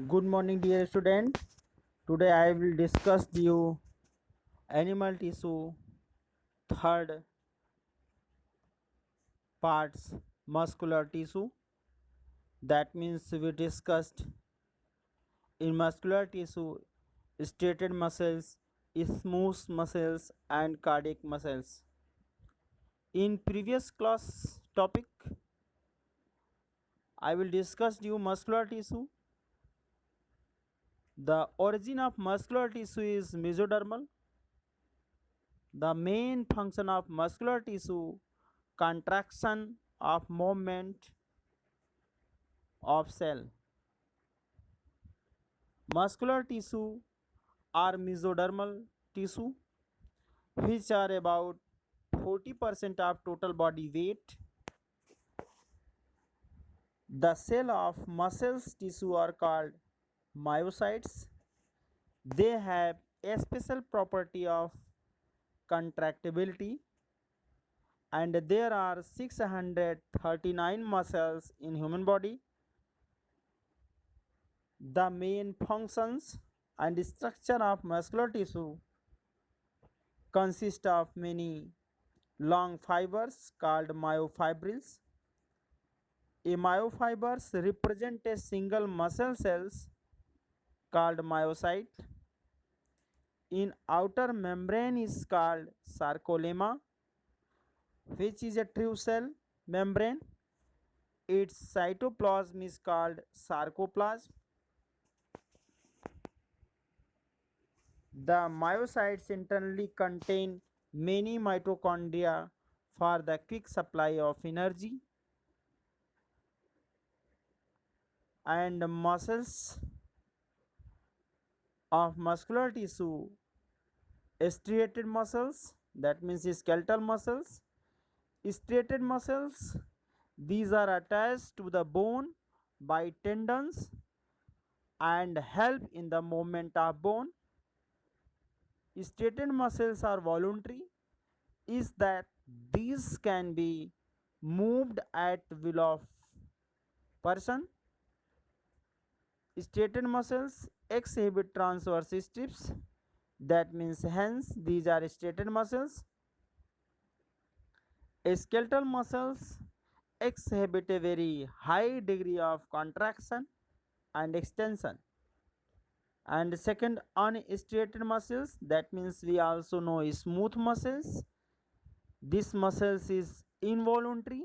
Good morning, dear student. Today I will discuss you animal tissue third parts muscular tissue. That means we discussed in muscular tissue striated muscles, smooth muscles, and cardiac muscles. In previous class topic, I will discuss you muscular tissue. The origin of muscular tissue is mesodermal. The main function of muscular tissue contraction of movement of cell. Muscular tissue are mesodermal tissue which are about 40% of total body weight. The cell of muscles tissue are called myocytes. They have a special property of contractibility and there are 639 muscles in human body. The main functions and structure of muscular tissue consist of many long fibers called myofibrils. A myofibers represent a single muscle cells called myocyte. In outer membrane is called sarcolemma, which is a true cell membrane. Its cytoplasm is called sarcoplasm. The myocytes internally contain many mitochondria for the quick supply of energy, and muscles of muscular tissue, striated muscles, that means skeletal muscles, striated muscles, these are attached to the bone by tendons and help in the movement of bone. Striated muscles are voluntary, is that these can be moved at will of person. Striated muscles exhibit transverse strips, that means hence these are striated muscles. Skeletal muscles exhibit a very high degree of contraction and extension. And second, unstriated muscles, that means we also know smooth muscles. This muscles is involuntary,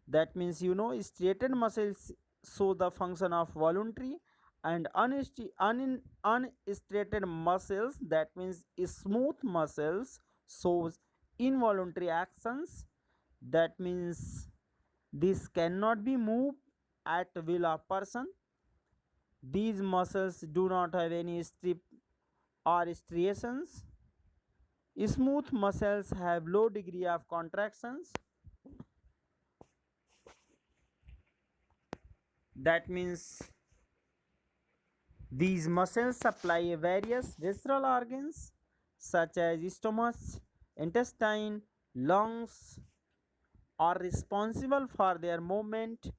that means striated muscles show the function of voluntary, and unstriated muscles, that means smooth muscles shows involuntary actions, that means this cannot be moved at will of person. These muscles do not have any strip or striations. Smooth muscles have low degree of contractions, that means these muscles supply various visceral organs such as stomach, intestine, lungs are responsible for their movement.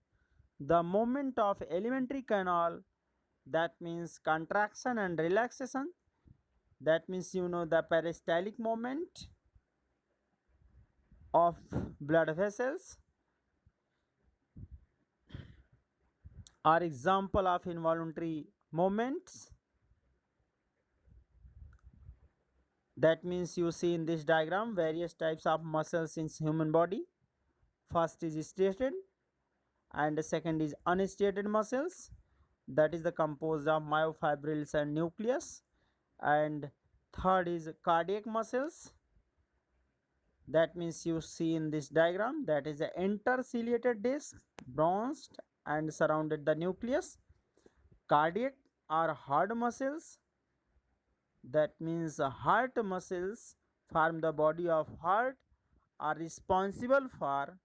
The movement of alimentary canal, that means contraction and relaxation, that means the peristaltic movement of blood vessels are example of involuntary movements. That means you see in this diagram various types of muscles in human body. First is striated and second is unstriated muscles, that is the composed of myofibrils and nucleus, and third is cardiac muscles, that means you see in this diagram, that is the interciliated disc bronzed and surrounded the nucleus. Cardiac are hard muscles, that means heart muscles form the body of heart, are responsible for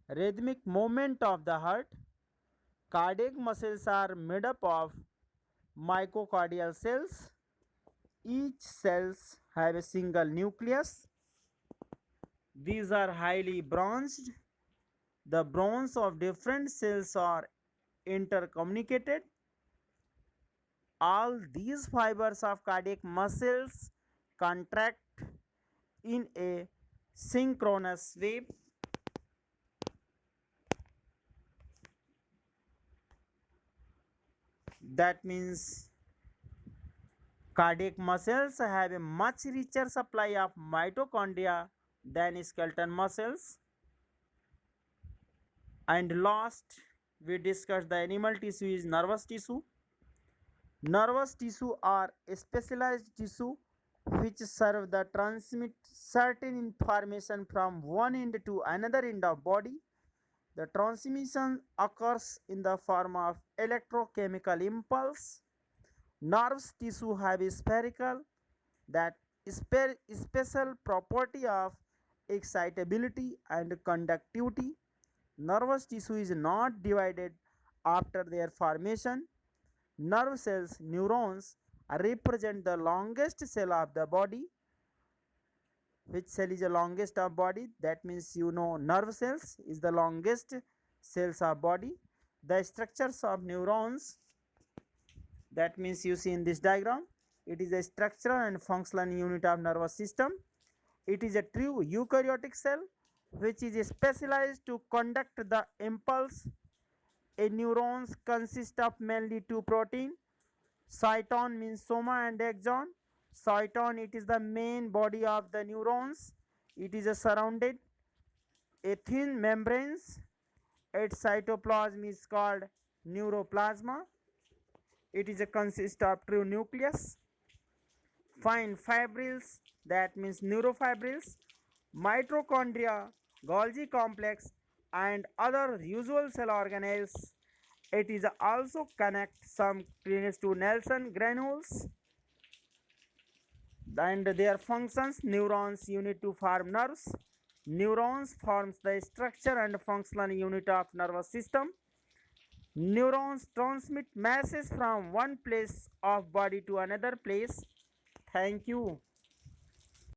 rhythmic movement of the heart. Cardiac muscles are made up of myocardial cells. Each cells have a single nucleus. These are highly branched. The bronze of different cells are intercommunicated. All these fibers of cardiac muscles contract in a synchronous way. That means cardiac muscles have a much richer supply of mitochondria than skeletal muscles. And last, we discussed the animal tissue is nervous tissue. Nervous tissue are a specialized tissue which serve the transmit certain information from one end to another end of body. The transmission occurs in the form of electrochemical impulse. Nerves tissue have a spherical that special property of excitability and conductivity. Nervous tissue is not divided after their formation. Nerve cells, neurons, represent the longest cell of the body. Which cell is the longest of body? That means you know nerve cells is the longest cells of body. The structures of neurons, that means you see in this diagram, it is a structural and functional unit of nervous system. It is a true eukaryotic cell which is specialized to conduct the impulse. A neurons consist of mainly two protein. Cyton means soma and axon. Cyton, it is the main body of the neurons. It is surrounded a thin membranes. Its cytoplasm is called neuroplasma. It is a consist of true nucleus. Fine fibrils, that means neurofibrils, mitochondria, Golgi complex, and other usual cell organelles. It is also connect some creates to Nelson granules and their functions. Neurons unit to form nerves. Neurons forms the structure and functional unit of nervous system. Neurons transmit messages from one place of body to another place. Thank you.